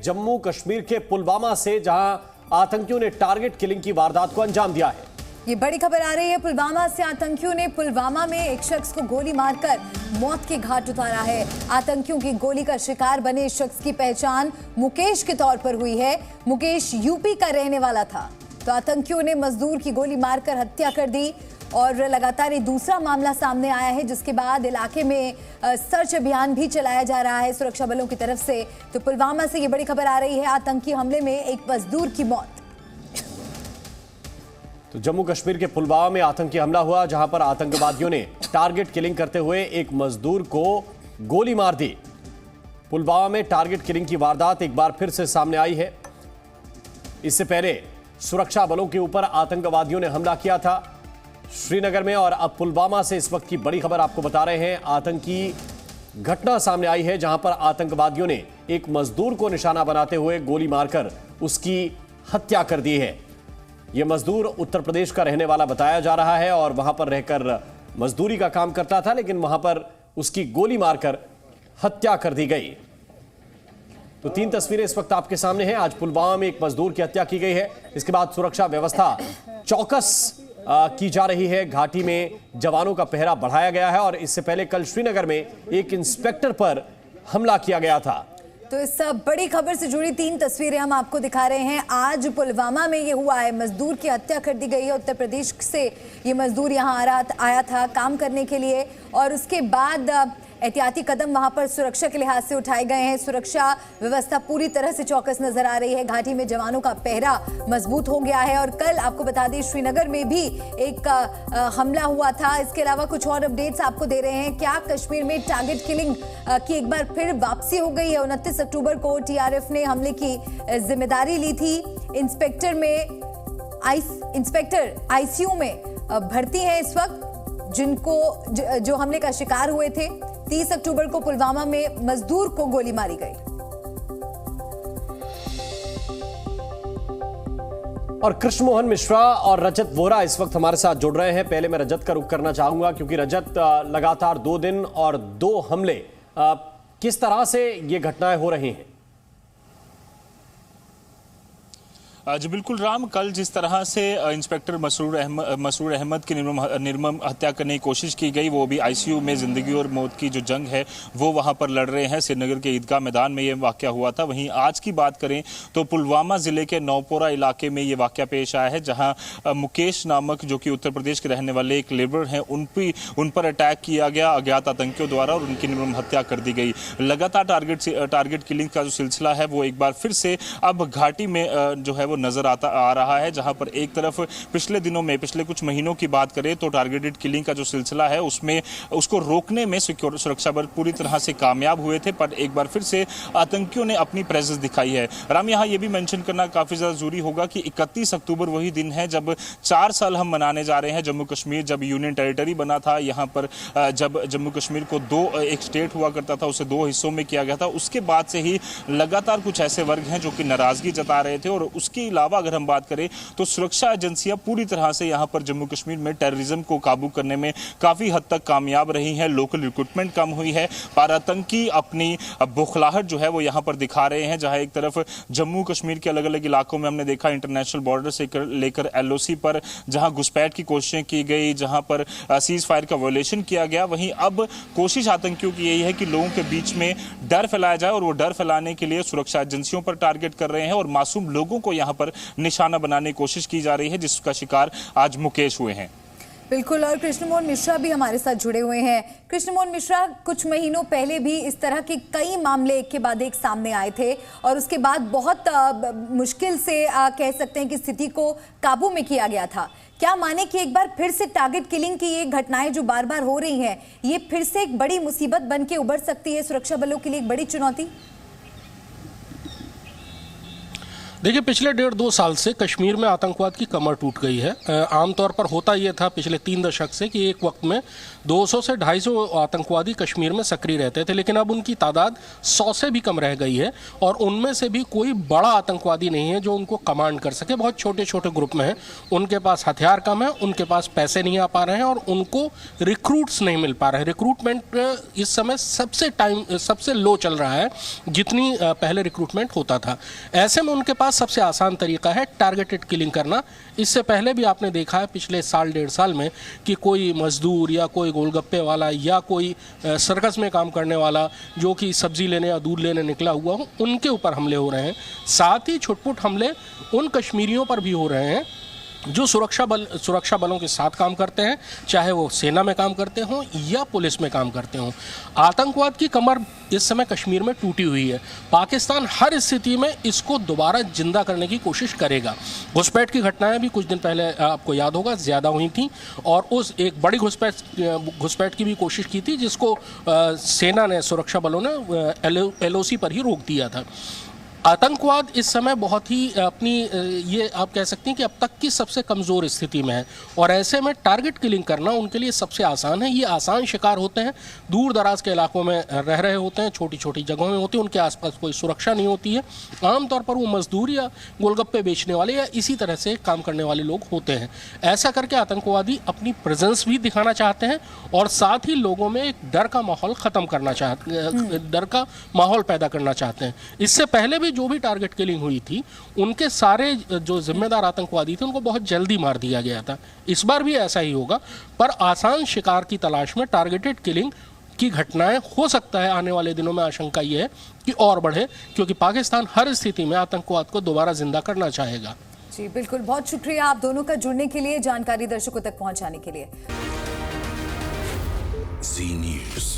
जम्मू कश्मीर के पुलवामा से, जहां आतंकियों ने टारगेट किलिंग की वारदात को अंजाम दिया है। ये बड़ी खबर आ रही है। पुलवामा से आतंकियों ने पुलवामा में एक शख्स को गोली मारकर मौत के घाट उतारा है। आतंकियों की गोली का शिकार बने इस शख्स की पहचान मुकेश के तौर पर हुई है। मुकेश यूपी का रहने वाला था, तो आतंकियों ने मजदूर की गोली मारकर हत्या कर दी और लगातार ये दूसरा मामला सामने आया है, जिसके बाद इलाके में सर्च अभियान भी चलाया जा रहा है सुरक्षा बलों की तरफ से। तो पुलवामा से ये बड़ी खबर आ रही है, आतंकी हमले में एक मजदूर की मौत। तो जम्मू कश्मीर के पुलवामा में आतंकी हमला हुआ, जहां पर आतंकवादियों ने टारगेट किलिंग करते हुए एक मजदूर को गोली मार दी। पुलवामा में टारगेट किलिंग की वारदात एक बार फिर से सामने आई है। इससे पहले सुरक्षा बलों के ऊपर आतंकवादियों ने हमला किया था श्रीनगर में, और अब पुलवामा से इस वक्त की बड़ी खबर आपको बता रहे हैं। आतंकी घटना सामने आई है, जहां पर आतंकवादियों ने एक मजदूर को निशाना बनाते हुए गोली मारकर उसकी हत्या कर दी है। यह मजदूर उत्तर प्रदेश का रहने वाला बताया जा रहा है और वहां पर रहकर मजदूरी का काम करता था, लेकिन वहां पर उसकी गोली मारकर हत्या कर दी गई। तो 3 तस्वीरें इस वक्त आपके सामने हैं। आज पुलवामा में एक मजदूर की हत्या की गई है। इसके बाद सुरक्षा व्यवस्था चौकस की जा रही है। घाटी में जवानों का पहरा बढ़ाया गया है और इससे पहले कल श्रीनगर में एक इंस्पेक्टर पर हमला किया गया था। तो इस बड़ी खबर से जुड़ी 3 तस्वीरें हम आपको दिखा रहे हैं। आज पुलवामा में ये हुआ है, मजदूर की हत्या कर दी गई है। उत्तर प्रदेश से ये मजदूर यहाँ आया था काम करने के लिए, और उसके बाद एहतियाती कदम वहां पर सुरक्षा के लिहाज से उठाए गए हैं। सुरक्षा व्यवस्था पूरी तरह से चौकस नजर आ रही है। घाटी में जवानों का पहरा मजबूत हो गया है। और कल आपको बता दें, श्रीनगर में भी एक हमला हुआ था। इसके अलावा कुछ और अपडेट्स आपको दे रहे हैं। क्या कश्मीर में टारगेट किलिंग की एक बार फिर वापसी हो गई है? 29 अक्टूबर को टीआरएफ ने हमले की जिम्मेदारी ली थी। इंस्पेक्टर आईसीयू में भर्ती है इस वक्त, जिनको जो हमले का शिकार हुए थे। 30 अक्टूबर को पुलवामा में मजदूर को गोली मारी गई। और कृष्ण मोहन मिश्रा और रजत वोरा इस वक्त हमारे साथ जुड़ रहे हैं। पहले मैं रजत का रुख करना चाहूंगा, क्योंकि रजत, लगातार 2 दिन और 2 हमले, किस तरह से ये घटनाएं हो रही हैं? जी बिल्कुल राम, कल जिस तरह से इंस्पेक्टर मसरूर अहमद की निर्मम हत्या करने की कोशिश की गई, वो भी आईसीयू में जिंदगी और मौत की जो जंग है वो वहां पर लड़ रहे हैं। श्रीनगर के ईदगाह मैदान में ये वाकया हुआ था। वहीं आज की बात करें तो पुलवामा जिले के नौपोरा इलाके में ये वाकया पेश आया है, जहां मुकेश नामक, जो कि उत्तर प्रदेश के रहने वाले एक लेबर हैं, उन पर अटैक किया गया अज्ञात आतंकियों द्वारा और उनकी निर्मम हत्या कर दी गई। लगातार टारगेट किलिंग का जो सिलसिला है वो एक बार फिर से अब घाटी में जो है नजर आ रहा है, जहां पर एक तरफ पिछले दिनों में, पिछले कुछ महीनों की बात करें तो टारगेटेड किलिंग का जो सिलसिला है उसमें उसको रोकने में सुरक्षा बल पूरी तरह से कामयाब हुए थे, पर एक बार फिर से आतंकियों ने अपनी प्रेजेंस दिखाई है। राम, यहां यह भी मेंशन करना काफी ज्यादा जरूरी होगा कि 31 अक्टूबर वही दिन है जब 4 साल हम मनाने जा रहे हैं। जम्मू कश्मीर जब यूनियन टेरिटरी बना था, यहाँ पर जब जम्मू कश्मीर को एक स्टेट हुआ करता था, उसे 2 हिस्सों में किया गया था। उसके बाद से ही लगातार कुछ ऐसे वर्ग हैं जो कि नाराजगी जता रहे थे, और उसके अलावा अगर हम बात करें तो सुरक्षा एजेंसियां पूरी तरह से यहां पर जम्मू कश्मीर में टेररिज्म को काबू करने में काफी हद तक कामयाब रही हैं। लोकल रिक्रूटमेंट कम हुई है, पर आतंकी अपनी बौखलाहट जो है वो यहां पर दिखा रहे हैं। जहां एक तरफ जम्मू कश्मीर के अलग अलग इलाकों में हमने देखा इंटरनेशनल बॉर्डर से लेकर एलओसी पर जहां घुसपैठ की कोशिशें की गई, जहां पर सीज फायर का वायलेशन किया गया, वहीं अब कोशिश आतंकियों की यही है कि लोगों के बीच में डर फैलाया जाए, और वो डर फैलाने के लिए सुरक्षा एजेंसियों पर टारगेट कर रहे हैं और मासूम लोगों को यहां पर निशाना बनाने की कोशिश की जा रही है, जिसका शिकार आज मुकेश हुए हैं। बिल्कुल, और कृष्ण मोहन मिश्रा भी हमारे साथ जुड़े हुए हैं। कृष्ण मोहन मिश्रा, कुछ महीनों पहले भी इस तरह के कई मामले एक के बाद एक सामने आए थे, और उसके बाद बहुत मुश्किल से कह सकते हैं कि स्थिति को काबू में किया गया था। क्या माने कि एक बार फिर से टारगेट किलिंग की ये घटनाएं जो बार बार हो रही हैं, ये फिर से एक बड़ी मुसीबत बन के उभर सकती है, सुरक्षा बलों के लिए एक बड़ी चुनौती? देखिए, पिछले 1.5-2 साल से कश्मीर में आतंकवाद की कमर टूट गई है। आमतौर पर होता यह था पिछले 3 दशक से कि एक वक्त में 200 से 250 आतंकवादी कश्मीर में सक्रिय रहते थे, लेकिन अब उनकी तादाद 100 से भी कम रह गई है और उनमें से भी कोई बड़ा आतंकवादी नहीं है जो उनको कमांड कर सके। बहुत छोटे छोटे ग्रुप में है, उनके पास हथियार कम है, उनके पास पैसे नहीं आ पा रहे हैं और उनको रिक्रूट्स नहीं मिल पा रहे हैं। रिक्रूटमेंट इस समय सबसे लो चल रहा है जितनी पहले रिक्रूटमेंट होता था। ऐसे में उनके पास सबसे आसान तरीका है टारगेटेड किलिंग करना। इससे पहले भी आपने देखा है पिछले 1.5 साल में कि कोई मजदूर या कोई गोलगप्पे वाला या कोई सर्कस में काम करने वाला जो कि सब्जी लेने या दूध लेने निकला हुआ हो, उनके ऊपर हमले हो रहे हैं। साथ ही छुटपुट हमले उन कश्मीरियों पर भी हो रहे हैं जो सुरक्षा बलों के साथ काम करते हैं, चाहे वो सेना में काम करते हों या पुलिस में काम करते हों। आतंकवाद की कमर इस समय कश्मीर में टूटी हुई है। पाकिस्तान हर स्थिति में इसको दोबारा जिंदा करने की कोशिश करेगा। घुसपैठ की घटनाएं भी कुछ दिन पहले आपको याद होगा ज़्यादा हुई थी और उस एक बड़ी घुसपैठ की भी कोशिश की थी जिसको सेना ने, सुरक्षा बलों ने LOC पर ही रोक दिया था। आतंकवाद इस समय बहुत ही अपनी ये आप कह सकते हैं कि अब तक की सबसे कमज़ोर स्थिति में है और ऐसे में टारगेट किलिंग करना उनके लिए सबसे आसान है। ये आसान शिकार होते हैं, दूर दराज के इलाकों में रह रहे होते हैं, छोटी छोटी जगहों में होते हैं, उनके आसपास कोई सुरक्षा नहीं होती है। आमतौर पर वो मजदूर या गोलगप्पे बेचने वाले या इसी तरह से काम करने वाले लोग होते हैं। ऐसा करके आतंकवादी अपनी प्रेजेंस भी दिखाना चाहते हैं और साथ ही लोगों में एक डर का माहौल ख़त्म करना डर का माहौल पैदा करना चाहते हैं। इससे पहले भी जो भी टारगेट किलिंग हुई थी उनके सारे जो जिम्मेदार आतंकवादी थे उनको बहुत जल्दी मार दिया गया था। इस बार भी ऐसा ही होगा, पर आसान शिकार की तलाश में टारगेटेड किलिंग की घटनाएं हो सकता है आने वाले दिनों में आशंका ये है कि और बढ़े, क्योंकि पाकिस्तान हर स्थिति में आतंकवाद को दोबारा जिंदा करना चाहेगा। जी बिल्कुल, बहुत शुक्रिया आप दोनों का जुड़ने के लिए, जानकारी दर्शकों तक पहुंचाने के लिए। जी न्यूज़।